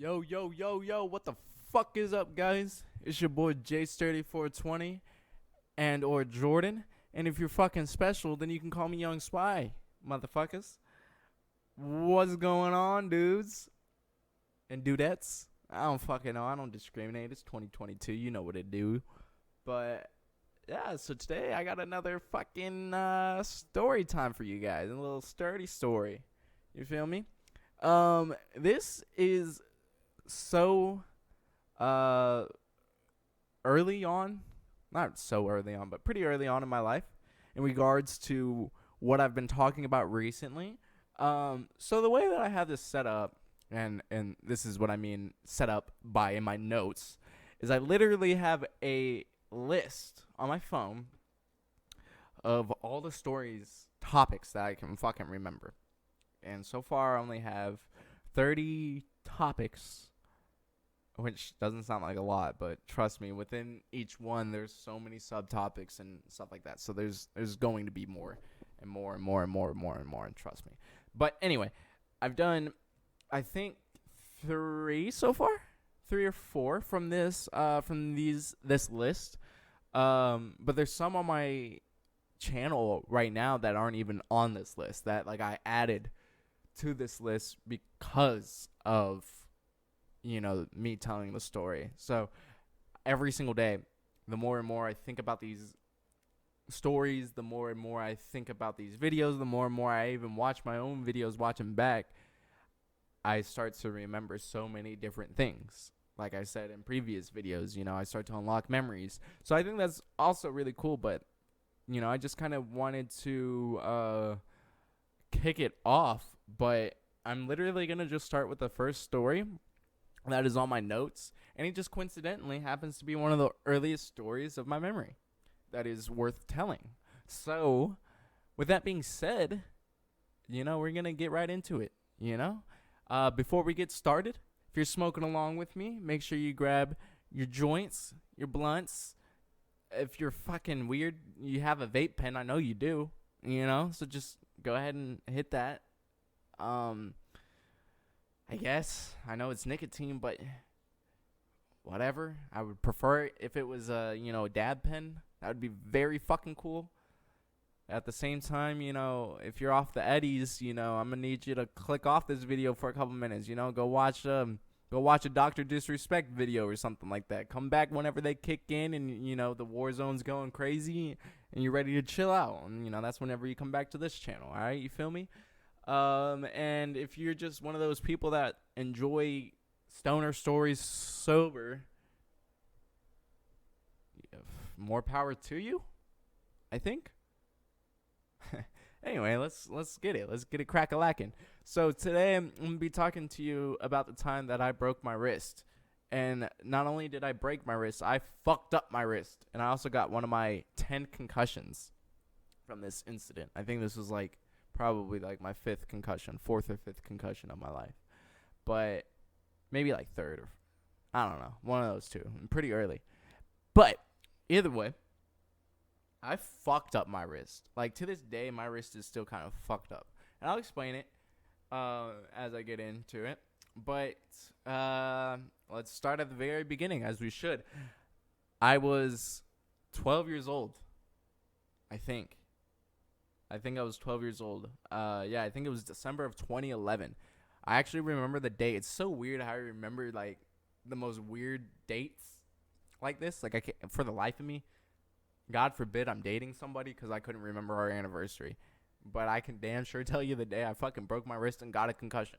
Yo, yo, yo, yo, what the fuck is up, guys? It's your boy J3420 and or Jordan. And if you're fucking special, then you can call me Young Sweye, motherfuckers. What's going on, dudes and dudettes? I don't fucking know. I don't discriminate. It's 2022. You know what it do. But yeah, so today I got another fucking story time for you guys. A little sturdy story. You feel me? This is so uh early on, not so early on, but pretty early on in my life in regards to what I've been talking about recently. So the way that I have this set up, and this is what I mean set up by in my notes, is I literally have a list on my phone of all the stories, topics that I can fucking remember. And so far I only have 30 topics, which doesn't sound like a lot, but trust me, within each one there's so many subtopics and stuff like that. So there's going to be more and more and more and more and more and more, and trust me. But anyway, I've done, I think, 3 so far, 3 or 4 from this list. But there's some on my channel right now that aren't even on this list that like I added to this list because of me telling the story. So every single day, the more and more I think about these stories, the more and more I think about these videos, the more and more I even watch my own videos, watching back, I start to remember so many different things. Like I said in previous videos, I start to unlock memories. So I think that's also really cool, but I just kind of wanted to kick it off, but I'm literally going to just start with the first story that is on my notes, and it just coincidentally happens to be one of the earliest stories of my memory that is worth telling. So, with that being said, we're going to get right into it, Before we get started, if you're smoking along with me, make sure you grab your joints, your blunts. If you're fucking weird, you have a vape pen, I know you do, so just go ahead and hit that. I guess I know it's nicotine, but whatever. I would prefer it if it was a dab pen. That would be very fucking cool. At the same time, if you're off the eddies, I'm gonna need you to click off this video for a couple minutes. Go watch a Dr. Disrespect video or something like that. Come back whenever they kick in, and the war zone's going crazy, and you're ready to chill out. And that's whenever you come back to this channel. All right, you feel me? And if you're just one of those people that enjoy stoner stories sober, more power to you, I think. Anyway, let's get it. Let's get it crack-a-lackin'. So today I'm going to be talking to you about the time that I broke my wrist. And not only did I break my wrist, I fucked up my wrist. And I also got one of my 10 concussions from this incident. I think this was probably my 4th or 5th concussion of my life. But maybe 3rd, or I don't know, one of those two. Pretty early. But either way, I fucked up my wrist. To this day, my wrist is still kind of fucked up. And I'll explain it as I get into it. But let's start at the very beginning, as we should. I was 12 years old, I think. I was 12 years old. I think it was December of 2011. I actually remember the date. It's so weird how I remember the most weird dates like this. I can't, for the life of me, God forbid I'm dating somebody because I couldn't remember our anniversary. But I can damn sure tell you the day I fucking broke my wrist and got a concussion.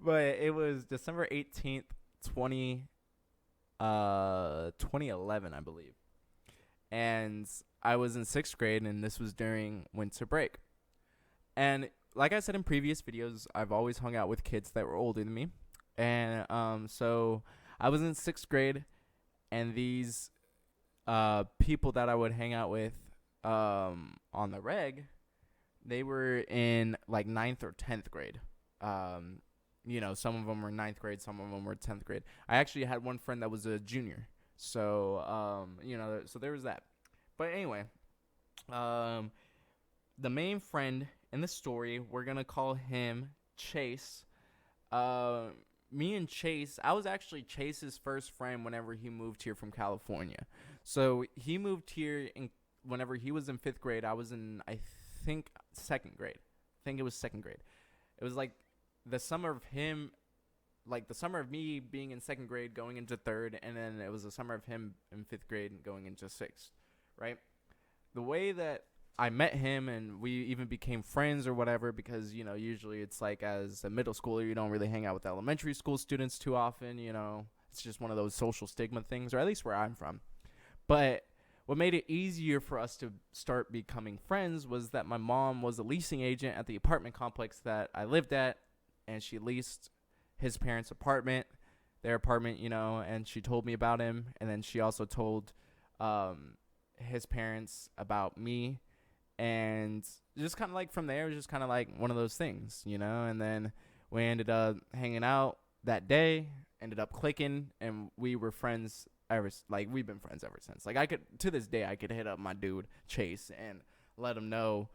But it was December 18th, 2011, I believe. And I was in 6th grade, and this was during winter break. And like I said in previous videos, I've always hung out with kids that were older than me. And so I was in 6th grade, and these people that I would hang out with on the reg, they were in 9th or 10th grade. Some of them were 9th grade, some of them were 10th grade. I actually had one friend that was a junior. So, so there was that. But anyway, the main friend in the story, we're going to call him Chase. me and Chase, I was actually Chase's first friend whenever he moved here from California. So he moved here whenever he was in 5th grade. I was in, I think, 2nd grade. I think it was 2nd grade. It was like the summer of him, like the summer of me being in 2nd grade going into 3rd, and then it was the summer of him in 5th grade going into 6th, right? The way that I met him and we even became friends or whatever, because, you know, usually it's like as a middle schooler, you don't really hang out with elementary school students too often, you know. It's just one of those social stigma things, or at least where I'm from. But what made it easier for us to start becoming friends was that my mom was a leasing agent at the apartment complex that I lived at, and she leased his parents' apartment, their apartment, you know, and she told me about him, and then she also told his parents about me. And just kind of like from there, it was just kind of like one of those things, you know. And then we ended up hanging out that day, ended up clicking, and we were friends we've been friends ever since. Like, I could, to this day, I could hit up my dude Chase and let him know,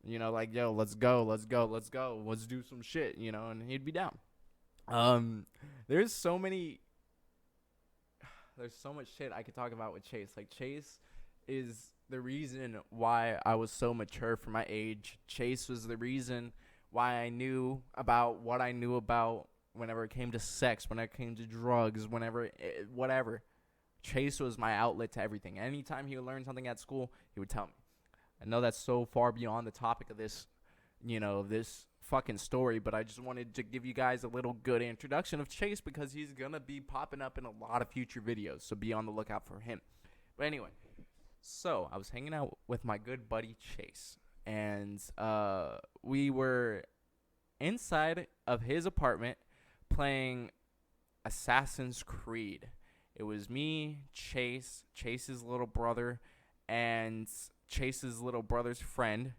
you know, like, yo, let's go, let's do some shit, you know, and he'd be down. There's so much shit I could talk about with Chase. Like, Chase is the reason why I was so mature for my age. Chase was the reason why I knew about what I knew about whenever it came to sex, when it came to drugs, whatever. Chase was my outlet to everything. Anytime he would learn something at school, he would tell me. I know that's so far beyond the topic of this, you know, this fucking story, but I just wanted to give you guys a little good introduction of Chase because he's gonna be popping up in a lot of future videos, so be on the lookout for him. But anyway, so I was hanging out with my good buddy Chase, and we were inside of his apartment playing Assassin's Creed. It was me, Chase, Chase's little brother, and Chase's little brother's friend.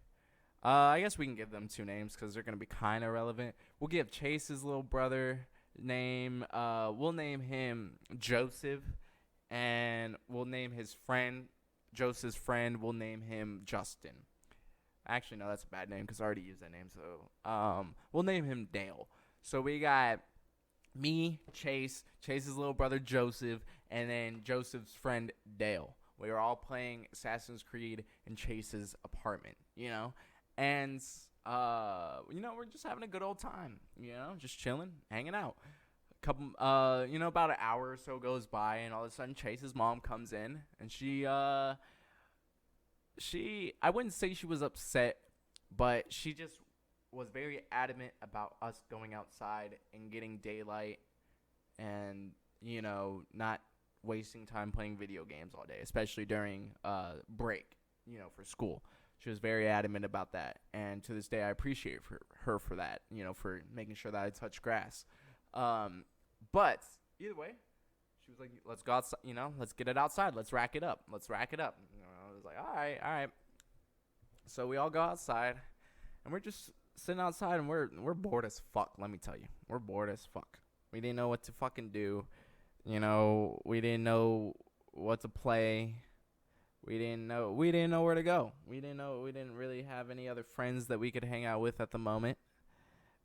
I guess we can give them 2 names because they're going to be kind of relevant. We'll give Chase's little brother name, we'll name him Joseph, and we'll name his friend, Joseph's friend, we'll name him Justin. Actually, no, that's a bad name because I already used that name, so we'll name him Dale. So we got me, Chase, Chase's little brother Joseph, and then Joseph's friend Dale. We were all playing Assassin's Creed in Chase's apartment, you know? And, you know, we're just having a good old time, you know, just chilling, hanging out. You know, about an hour or so goes by, and all of a sudden Chase's mom comes in, and I wouldn't say she was upset, but she just was very adamant about us going outside and getting daylight and, you know, not wasting time playing video games all day, especially during break, you know, for school. She was very adamant about that, and to this day I appreciate her for that, you know, for making sure that I touch grass. But either way, she was like, let's go outside, you know, let's get it outside, let's rack it up. You know, I was like, all right. So we all go outside, and we're just sitting outside, and we're bored as fuck, let me tell you. We're bored as fuck. We didn't know what to fucking do. You know, we didn't know what to play. We didn't know where to go. We didn't really have any other friends that we could hang out with at the moment.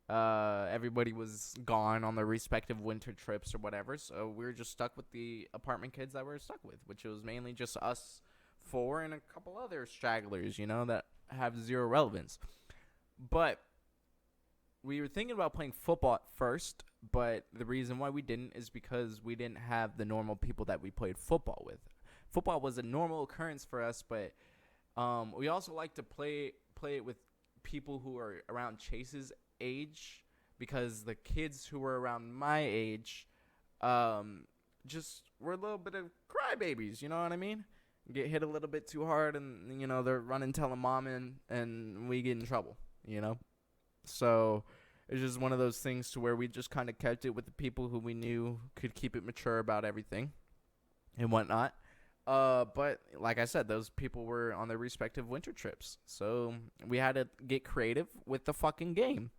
Everybody was gone on their respective winter trips or whatever, so we were just stuck with the apartment kids that we were stuck with, which was mainly just us 4 and a couple other stragglers, you know, that have zero relevance. But we were thinking about playing football at first, but the reason why we didn't is because we didn't have the normal people that we played football with. Football was a normal occurrence for us, but we also like to play it with people who are around Chase's age, because the kids who were around my age just were a little bit of crybabies, you know what I mean? Get hit a little bit too hard, and, you know, they're running telling mom, and we get in trouble, you know? So it's just one of those things to where we just kind of kept it with the people who we knew could keep it mature about everything and whatnot. But like I said, those people were on their respective winter trips, so we had to get creative with the fucking game.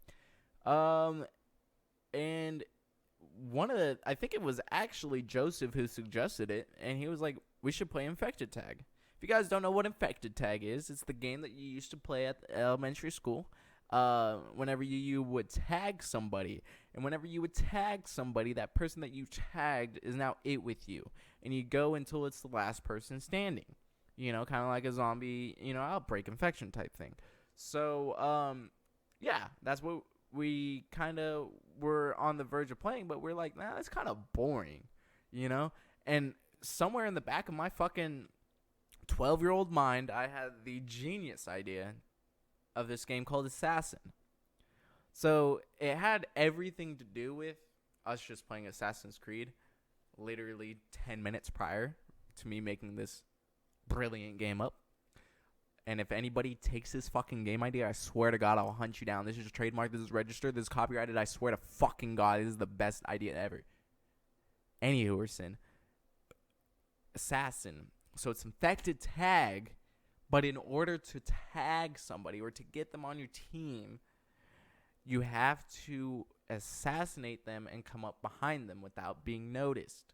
And I think it was actually Joseph who suggested it, and he was like, we should play Infected Tag. If you guys don't know what Infected Tag is, it's the game that you used to play at the elementary school. whenever you would tag somebody. And whenever you would tag somebody, that person that you tagged is now it with you. And you go until it's the last person standing. You know, kind of like a zombie, outbreak infection type thing. So, yeah, that's what we kind of were on the verge of playing. But we're like, nah, that's kind of boring, And somewhere in the back of my fucking 12-year-old mind, I had the genius idea of this game called Assassin. So it had everything to do with us just playing Assassin's Creed literally 10 minutes prior to me making this brilliant game up. And if anybody takes this fucking game idea, I swear to God, I'll hunt you down. This is trademarked, this is registered, this is copyrighted. I swear to fucking God, this is the best idea ever. Anywho, Assassin. So it's infected tag, but in order to tag somebody or to get them on your team, you have to assassinate them and come up behind them without being noticed.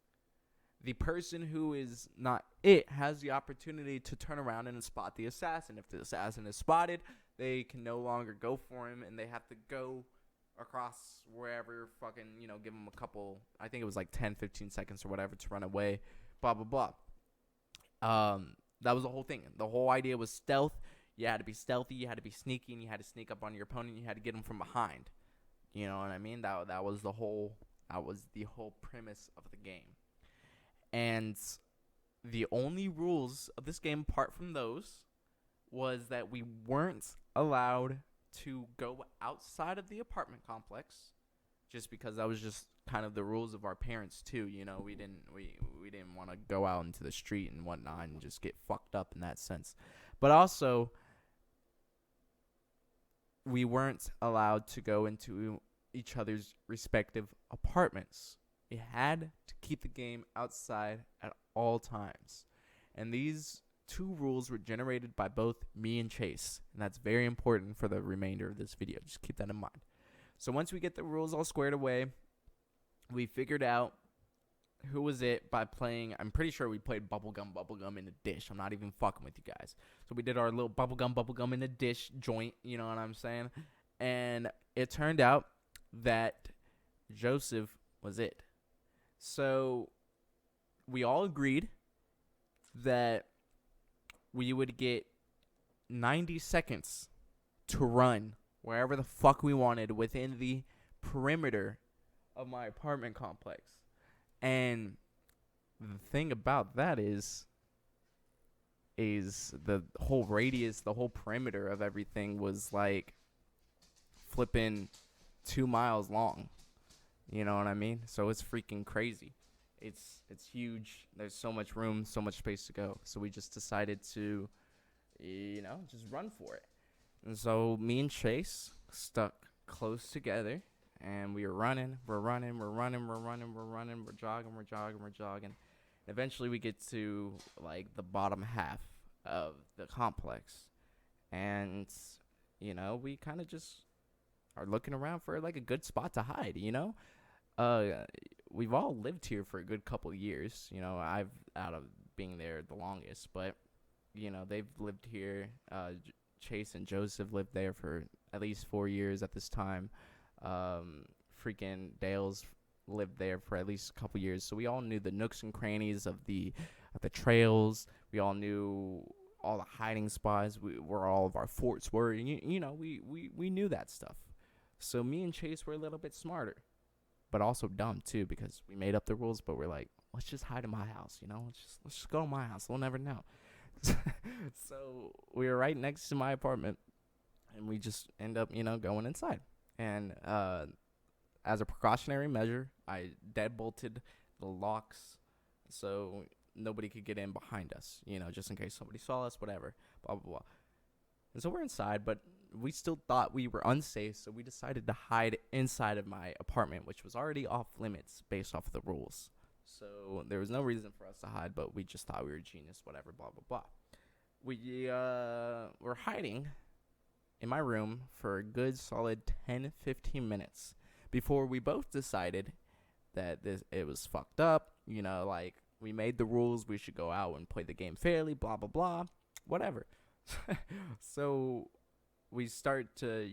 The person who is not it has the opportunity to turn around and spot the assassin. If the assassin is spotted, they can no longer go for him, and they have to go across wherever, fucking, give them a couple, I think it was like 10, 15 seconds or whatever to run away, blah, blah, blah. That was the whole thing. The whole idea was stealth. You had to be stealthy, you had to be sneaky, and you had to sneak up on your opponent, you had to get him from behind. You know what I mean? That was the whole premise of the game. And the only rules of this game, apart from those, was that we weren't allowed to go outside of the apartment complex, just because that was just kind of the rules of our parents too. We didn't want to go out into the street and whatnot and just get fucked up in that sense. But also, we weren't allowed to go into each other's respective apartments. You had to keep the game outside at all times. And these two rules were generated by both me and Chase. And that's very important for the remainder of this video. Just keep that in mind. So once we get the rules all squared away, we figured out who was it by playing. I'm pretty sure we played bubblegum in a dish. I'm not even fucking with you guys. So we did our little bubblegum in a dish joint. You know what I'm saying? And it turned out that Joseph was it. So we all agreed that we would get 90 seconds to run wherever the fuck we wanted within the perimeter of my apartment complex. And the thing about that is the whole radius, the whole perimeter of everything was like flipping 2 miles long. You know what I mean? So it's freaking crazy. It's huge. There's so much room, so much space to go. So we just decided to, just run for it. And so me and Chase stuck close together, and we were running. We're jogging. Eventually we get to like the bottom half of the complex, and we kind of just are looking around for like a good spot to hide. We've all lived here for a good couple of years. I've out of being there the longest, but they've lived here. Chase and Joseph lived there for at least 4 years at this time. Freaking Dale's lived there for at least a couple years, so we all knew the nooks and crannies of the trails. We all knew all the hiding spots, where all of our forts were. And we knew that stuff. So me and Chase were a little bit smarter, but also dumb too, because we made up the rules. But we're like, let's just hide in my house. Let's just go to my house. We'll never know. So we were right next to my apartment, and we just end up going inside. And as a precautionary measure, I deadbolted the locks so nobody could get in behind us, just in case somebody saw us, whatever, blah, blah, blah. And so we're inside, but we still thought we were unsafe, so we decided to hide inside of my apartment, which was already off limits based off of the rules. So there was no reason for us to hide, but we just thought we were genius, whatever, blah, blah, blah. We were hiding in my room for a good solid 10-15 minutes before we both decided that it was fucked up. We made the rules, we should go out and play the game fairly, blah, blah, blah, whatever. So we start to,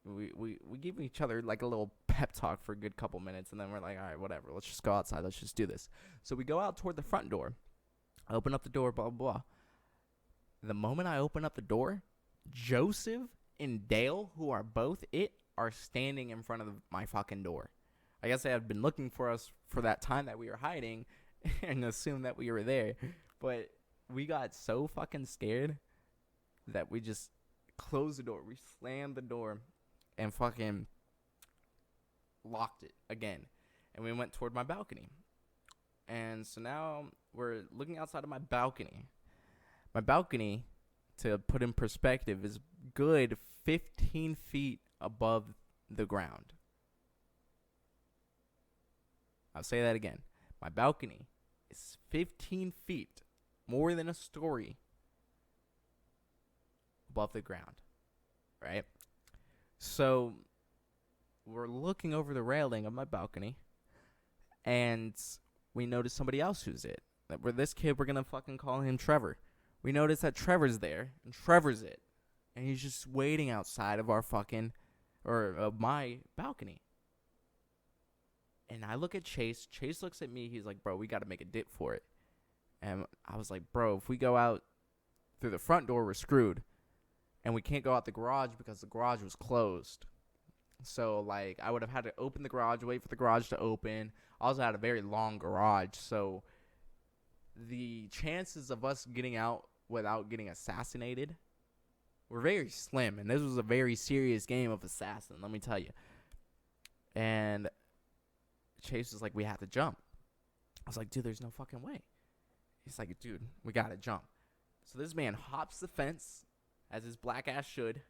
we give each other like a little pep talk for a good couple minutes, and then we're like, all right, whatever, let's just go outside, let's just do this. So we go out toward the front door, open up the door, blah blah blah. The moment I open up the door, Joseph and Dale, who are both are standing in front of my fucking door. I guess they had been looking for us for that time that we were hiding and assumed that we were there. But we got so fucking scared that we just closed the door. We slammed the door and fucking locked it again. And we went toward my balcony. And so now we're looking outside of my balcony. My balcony, to put in perspective, is good 15 feet above the ground. I'll say that again. My balcony is 15 feet, more than a story, above the ground, right? So we're looking over the railing of my balcony, and we notice somebody else who's it. We're this kid, we're going to fucking call him Trevor. We notice that Trevor's there, and Trevor's it. And he's just waiting outside of our fucking, or of my balcony. And I look at Chase. Chase looks at me. He's like, bro, we got to make a dip for it. And I was like, bro, if we go out through the front door, we're screwed. And we can't go out the garage because the garage was closed. So, like, I would have had to open the garage, wait for the garage to open. I also had a very long garage. So, the chances of us getting out without getting assassinated were very slim. And this was a very serious game of assassin, let me tell you. And Chase was like, we have to jump. I was like, dude, there's no fucking way. He's like, dude, we got to jump. So this man hops the fence, as his black ass should,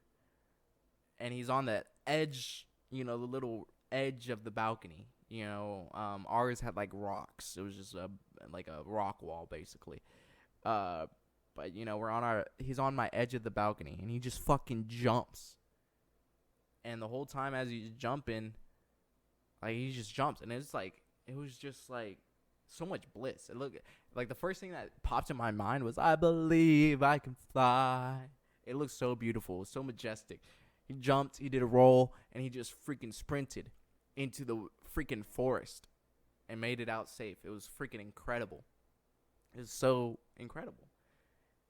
and he's on the edge, the little edge of the balcony. Ours had like rocks. It was just like a rock wall, basically. But he's on my edge of the balcony, and he just fucking jumps. And the whole time as he's jumping, like, he just jumps, and it was just like so much bliss. It looked like the first thing that popped in my mind was, I believe I can fly. It looked so beautiful, so majestic. He jumped, he did a roll, and he just freaking sprinted into the freaking forest and made it out safe. It was freaking incredible. It was so incredible.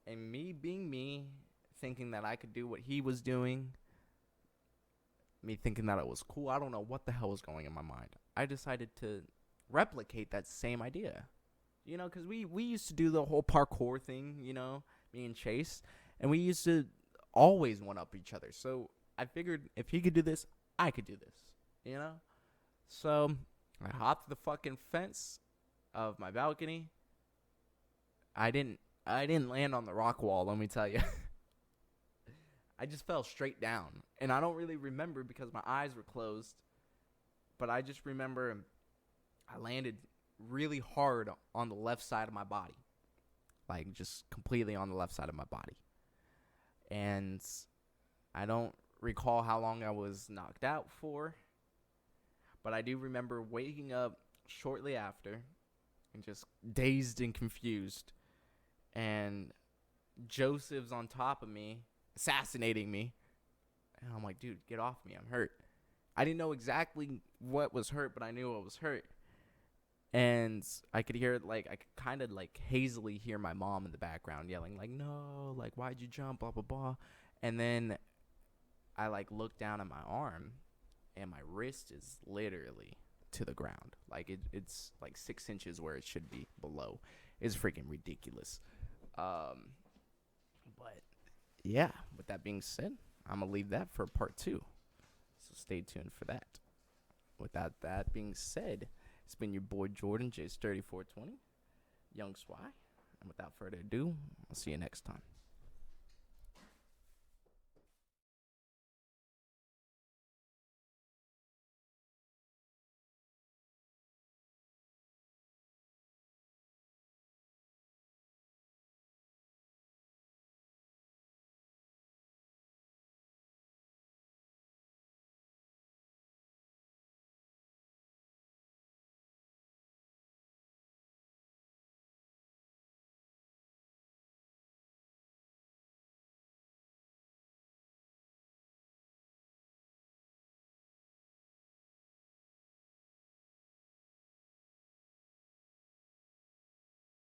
And me being me, thinking that I could do what he was doing, me thinking that it was cool, I don't know what the hell was going in my mind. I decided to replicate that same idea. Because we used to do the whole parkour thing, me and Chase. And we used to always one-up each other. So I figured if he could do this, I could do this, So I hopped the fucking fence of my balcony. I didn't land on the rock wall, let me tell you. I just fell straight down. And I don't really remember because my eyes were closed. But I just remember I landed really hard on the left side of my body. Like, just completely on the left side of my body. And I don't recall how long I was knocked out for. But I do remember waking up shortly after and just dazed and confused. And Joseph's on top of me, assassinating me. And I'm like, dude, get off me. I'm hurt. I didn't know exactly what was hurt, but I knew what was hurt. And I could hear, I could kind of, hazily hear my mom in the background yelling, no, why'd you jump, blah, blah, blah. And then I, looked down at my arm, and my wrist is literally to the ground. It's, 6 inches where it should be below. It's freaking ridiculous. But, yeah, with that being said, I'm going to leave that for part 2. So stay tuned for that. Without that being said, it's been your boy Jordan, J3420, Young Sweye. And without further ado, I'll see you next time.